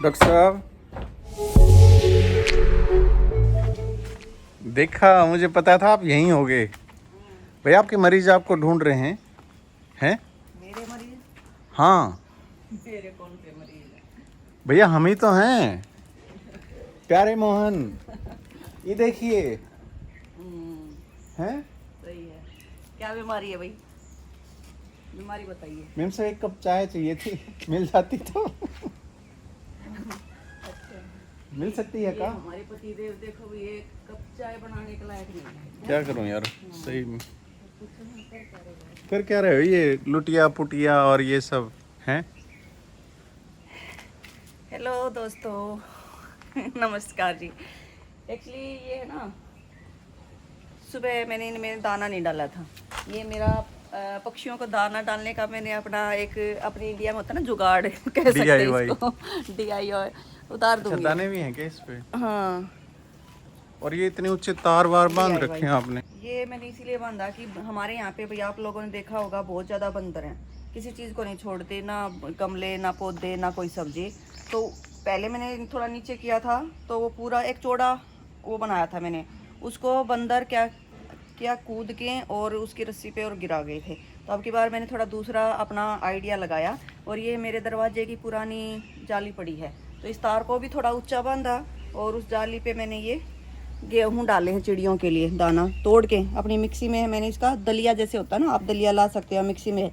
Doctor साहब, देखा, मुझे पता था आप यहीं होगे। भैया आपके मरीज आपको ढूंढ रहे हैं। हैं? मेरे मरीज? हाँ मेरे कौन से मरीज हैं? भैया, हम ही तो हैं, प्यारे मोहन। ये देखिए। हैं? सही है। क्या बीमारी है भाई? बीमारी बताइए। मैम से एक कप चाय चाहिए थी, मिल जाती तो। अच्छा, मिल सकती है ये का? हमारे पति देव देखो भी एक कप चाय बनाने के लायक नहीं है। क्या करूं यार, सही में। पूछो ना, कर क्या रहे हो? कर क्या रहे हो ये लुटिया पुटिया और ये सब हैं? हेलो दोस्तों। नमस्कार जी। एक्चुअली ये है ना, सुबह मैंने इनमें दाना नहीं डाला था। ये मेरा पक्षियों को दाना डालने का मैंने अपना एक अपने इंडिया में होता है ना जुगाड़ कह सकते हैं DIY। इसको। DIY उतार अच्छा, दूंगी। दाने भी हैं क्या इस पे? हाँ, और ये इतने ऊंचे तार वार बांध DIY रखे हैं आपने? ये मैंने इसीलिए बांधा कि हमारे यहाँ पे भैया आप लोगों ने देखा होगा बहुत ज़्यादा बंदर हैं। किसी चीज़ को नहीं छोड़ते, ना गमले ना पौधे ना कोई सब्जी। तो पहले मैंने थोड़ा नीचे किया था तो वो पूरा एक चौड़ा वो बनाया था मैंने। उसको बंदर क्या क्या कूद के और उसकी रस्सी पे और गिरा गए थे। तो अब की बार मैंने थोड़ा दूसरा अपना आइडिया लगाया और ये मेरे दरवाजे की पुरानी जाली पड़ी है तो इस तार को भी थोड़ा ऊंचा बांधा और उस जाली पे मैंने ये गेहूं डाले हैं चिड़ियों के लिए। दाना तोड़ के अपनी मिक्सी में मैंने इसका दलिया जैसे होता है ना, आप दलिया ला सकते हो मिक्सी में,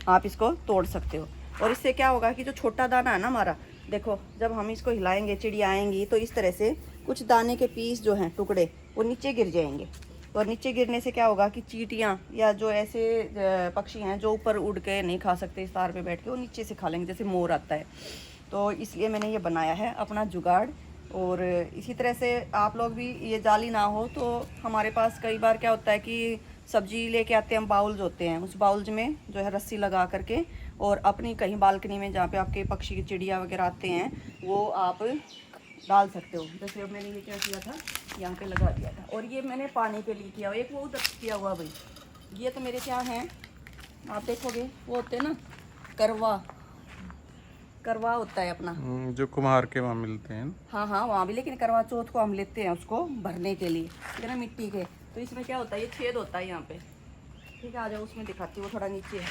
आप इसको तोड़ सकते हो। और इससे क्या होगा कि जो छोटा दाना है ना हमारा, देखो जब हम इसको हिलाएंगे चिड़िया आएंगी तो इस तरह से कुछ दाने के पीस जो हैं टुकड़े वो नीचे गिर जाएंगे। और नीचे गिरने से क्या होगा कि चींटियाँ या जो ऐसे पक्षी हैं जो ऊपर उड़ के नहीं खा सकते इस तार पे बैठ के, वो नीचे से खा लेंगे, जैसे मोर आता है। तो इसलिए मैंने ये बनाया है अपना जुगाड़। और इसी तरह से आप लोग भी, ये जाली ना हो तो हमारे पास कई बार क्या होता है कि सब्जी लेके आते हैं, हम बाउल्स होते हैं, उस बाउल्स में जो है रस्सी लगा करके और अपनी कहीं बालकनी में जहाँ पे आपके पक्षी चिड़िया वगैरह आते हैं वो आप डाल सकते हो। जैसे अब मैंने ये क्या किया था, यहाँ पे लगा दिया था। और ये मैंने पानी के लिए किया, एक वो उधर किया हुआ भाई। ये तो मेरे क्या हैं, आप देखोगे वो होते हैं ना करवा, करवा होता है अपना। जो कुम्हार के वहाँ मिलते हैं। हाँ हाँ, वहाँ भी, लेकिन करवा चौथ को हम लेते हैं उसको भरने के लिए, ठीक है ना, मिट्टी के। तो इसमें क्या होता है, ये छेद होता है यहाँ पे, ठीक है, आ जाओ उसमें दिखाती हूँ, वो थोड़ा नीचे है।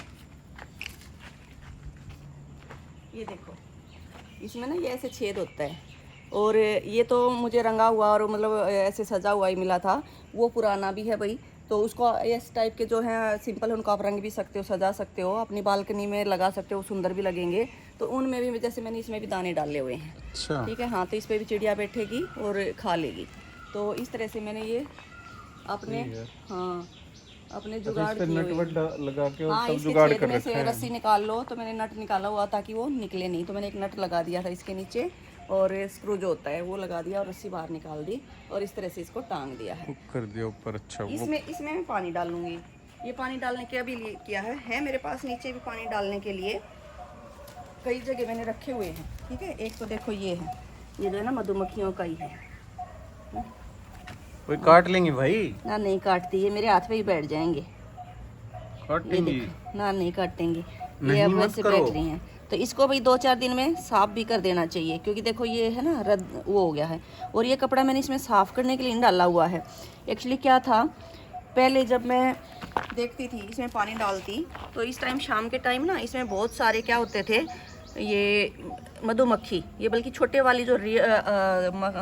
ये देखो इसमें ना ये ऐसे छेद होता है। और ये तो मुझे रंगा हुआ और मतलब ऐसे सजा हुआ ही मिला था, वो पुराना भी है भाई। तो उसको इस टाइप के जो हैं सिंपल है उनको आप रंग भी सकते हो, सजा सकते हो, अपनी बालकनी में लगा सकते हो, सुंदर भी लगेंगे। तो उनमें भी जैसे मैंने इसमें भी दाने डाले हुए हैं। अच्छा, ठीक है, हाँ, तो इस पर भी चिड़िया बैठेगी और खा लेगी। तो इस तरह से मैंने ये अपने, हाँ, अपने जुगाड़ इस पे किए नट हुए वट लगा के और हाँ, सब इसके जुगाड़ छेद कर में रखा से है। रस्सी निकाल लो। तो मैंने नट निकाला हुआ ताकि वो निकले नहीं, तो मैंने एक नट लगा दिया था इसके नीचे और स्क्रू जो होता है वो लगा दिया और रस्सी बाहर निकाल दी और इस तरह से इसको टांग दिया है। हुक कर दिया ऊपर। अच्छा, वो इसमें मैं पानी डालूंगी। ये पानी डालने के अभी किया है मेरे पास नीचे भी पानी डालने के लिए कई जगह मैंने रखे हुए हैं। ठीक है, एक तो देखो ये है, ये जो है ना मधुमक्खियों का ही है। कोई काट लेंगे भाई? ना नहीं काटती, ये मेरे हाथ पे ही बैठ जाएंगे। ये काटेंगे? देखो ना, नहीं काटेंगे, ये नहीं, अब मत वैसे करो। बैठ रही हैं। तो इसको भाई 2-4 दिन में साफ भी कर देना चाहिए, क्योंकि देखो ये है ना रद्द वो हो गया है। और ये कपड़ा मैंने इसमें साफ करने के लिए नहीं डाला हुआ है। एक्चुअली क्या था, पहले जब मैं देखती थी इसमें पानी डालती तो इस टाइम शाम के टाइम ना इसमें बहुत सारे क्या होते थे, ये मधुमक्खी, ये बल्कि छोटे वाली जो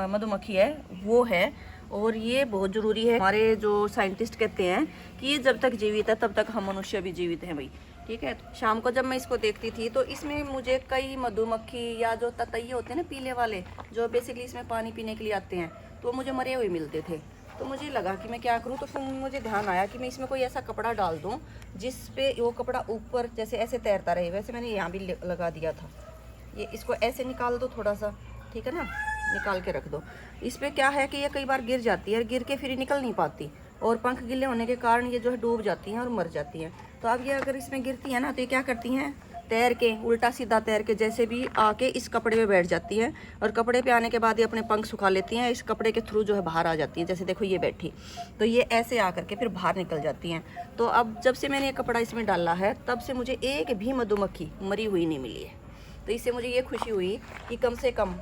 मधुमक्खी है वो है। और ये बहुत ज़रूरी है, हमारे जो साइंटिस्ट कहते हैं कि ये जब तक जीवित है तब तक हम मनुष्य भी जीवित हैं भाई। ठीक है, शाम को जब मैं इसको देखती थी तो इसमें मुझे कई मधुमक्खी या जो ततैये होते हैं ना पीले वाले, जो बेसिकली इसमें पानी पीने के लिए आते हैं, तो मुझे मरे हुए मिलते थे। तो मुझे लगा कि मैं क्या करूं, तो फिर मुझे ध्यान आया कि मैं इसमें कोई ऐसा कपड़ा डाल दूं जिस पे वो कपड़ा ऊपर जैसे ऐसे तैरता रहे। वैसे मैंने यहाँ भी लगा दिया था। ये इसको ऐसे निकाल दो थोड़ा सा, ठीक है ना, निकाल के रख दो। इस पे क्या है कि ये कई बार गिर जाती है, गिर के फिर निकल नहीं पाती और पंख गिले होने के कारण ये जो है डूब जाती हैं और मर जाती हैं। तो अब ये अगर इसमें गिरती है ना तो ये क्या करती हैं, तैर के उल्टा सीधा तैर के जैसे भी आके इस कपड़े पे बैठ जाती हैं और कपड़े पे आने के बाद ये अपने पंख सुखा लेती हैं, इस कपड़े के थ्रू जो है बाहर आ जाती हैं। जैसे देखो ये बैठी, तो ये ऐसे आकर के फिर बाहर निकल जाती हैं। तो अब जब से मैंने ये कपड़ा इसमें डाला है तब से मुझे एक भी मधुमक्खी मरी हुई नहीं मिली है। तो इससे मुझे ये खुशी हुई कि कम से कम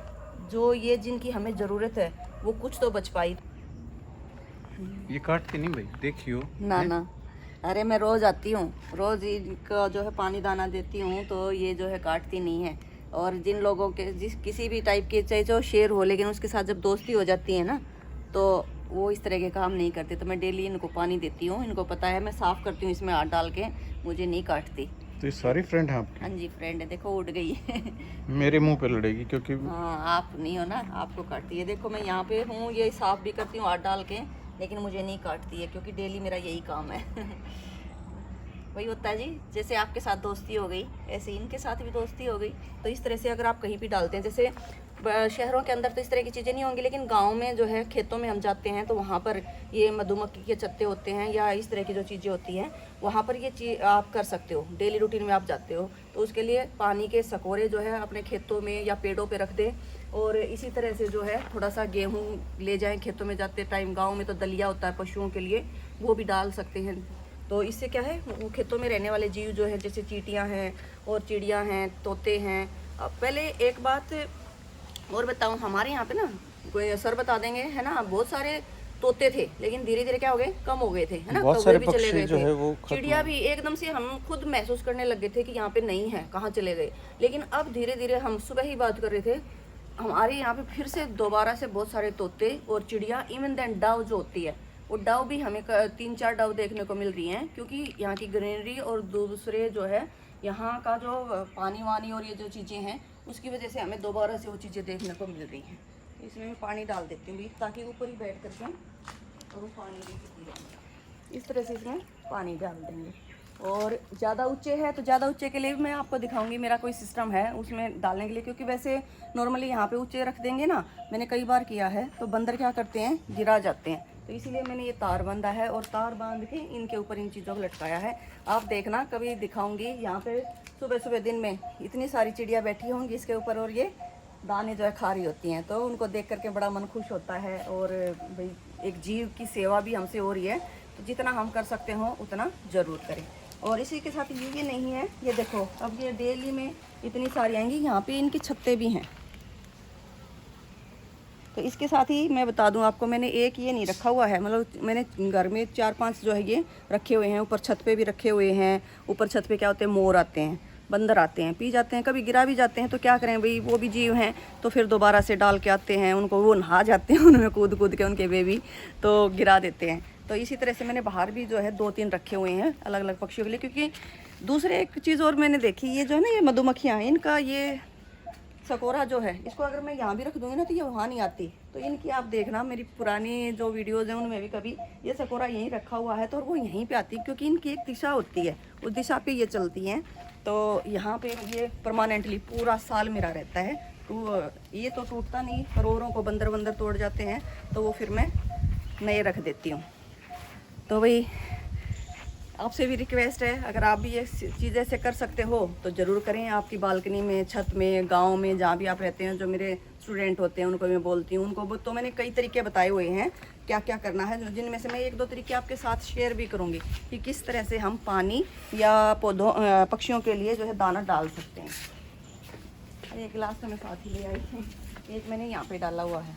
जो ये जिनकी हमें ज़रूरत है वो कुछ तो बच पाई। ये काटती नहीं भाई, देखियो। ना ना, अरे मैं रोज़ आती हूँ, रोज़ इनका जो है पानी दाना देती हूँ, तो ये जो है काटती नहीं है। और जिन लोगों के जिस किसी भी टाइप के, चाहे जो शेर हो, लेकिन उसके साथ जब दोस्ती हो जाती है ना, तो वो इस तरह के काम नहीं करते। तो मैं डेली इनको पानी देती हूँ, इनको पता है मैं साफ़ करती हूँ इसमें हाथ डाल के, मुझे नहीं काटती। तो ये सारी फ्रेंड है आपकी? हाँ जी, फ्रेंड है, देखो उड़ गई है। मेरे मुंह पे लड़ेगी क्योंकि हाँ, आप नहीं हो ना, आपको काटती है। देखो मैं यहाँ पे हूँ, ये साफ़ भी करती हूँ हाथ डाल के, लेकिन मुझे नहीं काटती है क्योंकि डेली मेरा यही काम है। वही होता है जी, जैसे आपके साथ दोस्ती हो गई ऐसे इनके साथ भी दोस्ती हो गई। तो इस तरह से अगर आप कहीं भी डालते हैं, जैसे शहरों के अंदर तो इस तरह की चीज़ें नहीं होंगी, लेकिन गांव में जो है खेतों में हम जाते हैं तो वहाँ पर ये मधुमक्खी के चत्ते होते हैं या इस तरह की जो चीज़ें होती हैं, वहाँ पर ये चीज़ आप कर सकते हो। डेली रूटीन में आप जाते हो तो उसके लिए पानी के सकोरे जो है अपने खेतों में या पेड़ों पे रख दें। और इसी तरह से जो है थोड़ा सा गेहूँ ले जाएँ खेतों में जाते टाइम। गाँव में तो दलिया होता है पशुओं के लिए, वो भी डाल सकते हैं। तो इससे क्या है, वो खेतों में रहने वाले जीव जो है, जैसे चींटियां हैं और चिड़ियां हैं, तोते हैं। अब पहले एक बात और बताऊं, हमारे यहाँ पे ना कोई सर बता देंगे है ना, बहुत सारे तोते थे, लेकिन धीरे धीरे क्या हो गए, कम हो गए थे, है ना। बहुत सारे भी चले पक्षी गए जो थे, है वो चिड़िया भी एकदम से हम खुद महसूस करने लग गए थे कि यहाँ पे नहीं है, कहाँ चले गए। लेकिन अब धीरे धीरे, हम सुबह ही बात कर रहे थे, हमारे यहाँ पे फिर से दोबारा से बहुत सारे तोते और चिड़िया, इवन देन डव जो होती है, वो डव भी हमें 3-4 डव देखने को मिल रही हैं, क्योंकि यहाँ की ग्रीनरी और दूसरे जो है यहाँ का जो पानी वानी और ये जो चीज़ें हैं उसकी वजह से हमें दोबारा से वो चीज़ें देखने को मिल रही हैं। इसमें मैं पानी डाल देती हूँ ताकि ऊपर ही बैठ करके और वो पानी भी पीती रहेंगे। इस तरह से इसमें पानी डाल देंगे। और ज़्यादा ऊंचे है तो ज़्यादा ऊंचे के लिए भी मैं आपको दिखाऊंगी, मेरा कोई सिस्टम है उसमें डालने के लिए, क्योंकि वैसे नॉर्मली यहाँ पे ऊंचे रख देंगे ना, मैंने कई बार किया है, तो बंदर क्या करते हैं, गिरा जाते हैं। तो इसीलिए मैंने ये तार बांधा है और तार बांध के इनके ऊपर इन चीज़ों को लटकाया है। आप देखना, कभी दिखाऊंगी यहाँ पे सुबह सुबह दिन में इतनी सारी चिड़िया बैठी होंगी इसके ऊपर, और ये दाने जो है खा रही होती हैं। तो उनको देख करके बड़ा मन खुश होता है। और भाई एक जीव की सेवा भी हमसे हो रही है, तो जितना हम कर सकते हो उतना ज़रूर करें। और इसी के साथ ये नहीं है, ये देखो अब ये डेली में इतनी सारी आएंगी। यहाँ पे इनके छत्ते भी हैं। तो इसके साथ ही मैं बता दूं आपको, मैंने एक ये नहीं रखा हुआ है, मतलब मैंने घर में 4-5 जो है ये रखे हुए हैं। ऊपर छत पे भी रखे हुए हैं। ऊपर छत पे क्या होते हैं, मोर आते हैं, बंदर आते हैं, पी जाते हैं, कभी गिरा भी जाते हैं। तो क्या करें भाई, वो भी जीव हैं, तो फिर दोबारा से डाल के आते हैं उनको, वो नहा जाते हैं उनमें कूद कूद के उनके बेबी, तो गिरा देते हैं। तो इसी तरह से मैंने बाहर भी जो है 2-3 रखे हुए हैं अलग अलग पक्षियों के लिए। क्योंकि दूसरे एक चीज़ और मैंने देखी, ये जो है ना, ये मधुमक्खियाँ, इनका ये सकोरा जो है, इसको अगर मैं यहाँ भी रख दूँगी ना तो ये वहाँ नहीं आती। तो इनकी आप देखना, मेरी पुरानी जो वीडियोज़ हैं उनमें भी कभी ये सकोरा यहीं रखा हुआ है, तो वो यहीं पे आती है, क्योंकि इनकी एक दिशा होती है, उस दिशा पे ये चलती हैं। तो यहाँ पे ये परमानेंटली पूरा साल मेरा रहता है। तो ये तो टूटता नहीं, पर औरों को बंदर तोड़ जाते हैं, तो वो फिर मैं नए रख देती हूँ। तो वही आपसे भी रिक्वेस्ट है, अगर आप भी ये चीज़ ऐसे कर सकते हो तो ज़रूर करें। आपकी बालकनी में, छत में, गांव में, जहाँ भी आप रहते हैं। जो मेरे स्टूडेंट होते हैं उनको मैं बोलती हूँ, उनको तो मैंने कई तरीके बताए हुए हैं क्या क्या करना है, जिनमें से मैं 1-2 तरीके आपके साथ शेयर भी करूँगी कि किस तरह से हम पानी या पौधों पक्षियों के लिए जो है दाना डाल सकते हैं। एक गिलास तो मैं साथ ही ले आई थी, एक मैंने यहाँ पर डाला हुआ है।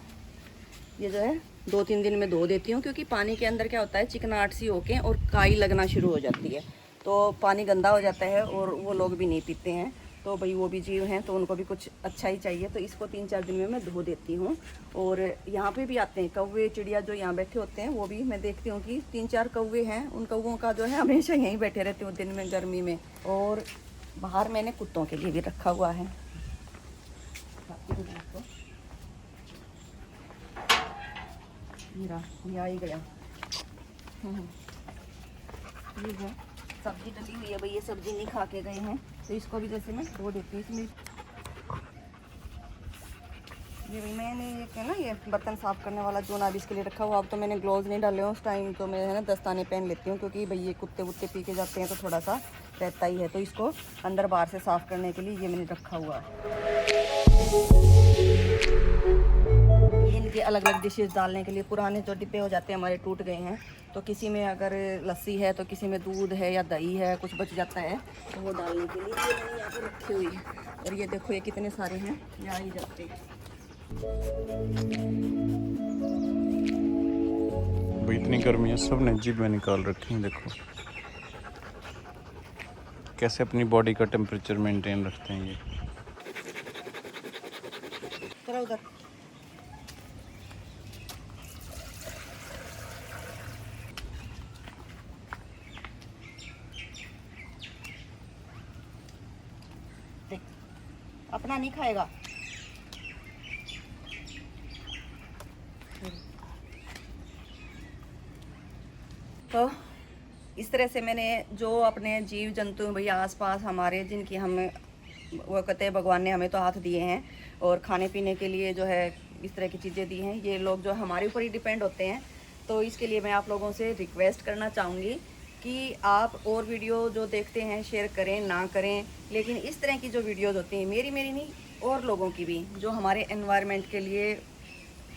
ये जो है 2-3 दिन में धो देती हूँ, क्योंकि पानी के अंदर क्या होता है, चिकनाहट सी होके और काई लगना शुरू हो जाती है, तो पानी गंदा हो जाता है और वो लोग भी नहीं पीते हैं। तो भाई वो भी जीव हैं, तो उनको भी कुछ अच्छा ही चाहिए। तो इसको 3-4 दिन में मैं धो देती हूँ। और यहाँ पे भी आते हैं कौवे, चिड़िया जो यहाँ बैठे होते हैं, वो भी मैं देखती हूँ कि 3-4 कौवे हैं। उन कौवों का जो है हमेशा यहीं बैठे रहते हो दिन में, गर्मी में। और बाहर मैंने कुत्तों के लिए भी रखा हुआ है। मेरा ये आ ही गया। ये है सब्जी डली हुई है भाई, ये सब्जी नहीं खा के गए हैं, तो इसको भी जैसे मैं धो देती हूँ। इसमें ये भाई मैंने ये क्या ना, ये बर्तन साफ़ करने वाला जो ना भी इसके लिए रखा हुआ। अब तो मैंने ग्लोव्स नहीं डाले उस टाइम, तो मैं है ना दस्ताने पहन लेती हूँ, क्योंकि भाई ये कुत्ते वुत्ते पी के जाते हैं तो थोड़ा सा रहता ही है। तो इसको अंदर बाहर से साफ़ करने के लिए ये मैंने रखा हुआ है। ये अलग अलग डिशेस डालने के लिए। पुराने जो डिब्बे हो जाते हैं हमारे टूट गए हैं, तो किसी में अगर लस्सी है तो किसी में दूध है या दही है, कुछ बच जाता है तो वो डालने के लिए ये मैंने यहाँ पर रखी हुई है। और ये देखो ये कितने सारे हैं, ये आ ही जाते हैं। इतनी गर्मी है, सब ने जिब में निकाल रखी है। देखो कैसे अपनी बॉडी का टेम्परेचर मेंटेन रखते हैं ये। चलो उधर। देख, अपना नहीं खाएगा। तो इस तरह से मैंने जो अपने जीव जंतु भैया आसपास हमारे, जिनकी हमें वो कहते हैं भगवान ने हमें तो हाथ दिए हैं और खाने पीने के लिए जो है इस तरह की चीज़ें दी हैं, ये लोग जो हमारे ऊपर ही डिपेंड होते हैं। तो इसके लिए मैं आप लोगों से रिक्वेस्ट करना चाहूँगी कि आप और वीडियो जो देखते हैं शेयर करें ना करें, लेकिन इस तरह की जो वीडियोज़ होती हैं, मेरी नहीं और लोगों की भी, जो हमारे एनवायरनमेंट के लिए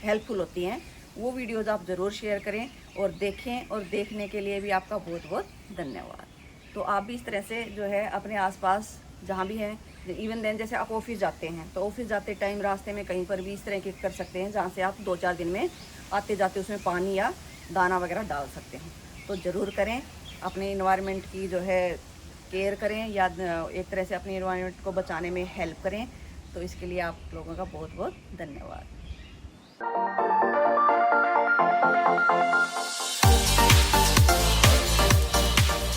हेल्पफुल होती हैं, वो वीडियोज़ आप ज़रूर शेयर करें और देखें। और देखने के लिए भी आपका बहुत बहुत धन्यवाद। तो आप भी इस तरह से जो है अपने आसपास जहाँ भी हैं, इवन देन जैसे आप ऑफिस जाते हैं तो ऑफिस जाते टाइम रास्ते में कहीं पर भी इस तरह के कर सकते हैं, जहाँ से आप 2-4 दिन में आते जाते उसमें पानी या दाना वगैरह डाल सकते हैं। तो ज़रूर करें, अपने इन्वायरमेंट की जो है केयर करें या एक तरह से अपने इन्वायरमेंट को बचाने में हेल्प करें। तो इसके लिए आप लोगों का बहुत बहुत धन्यवाद।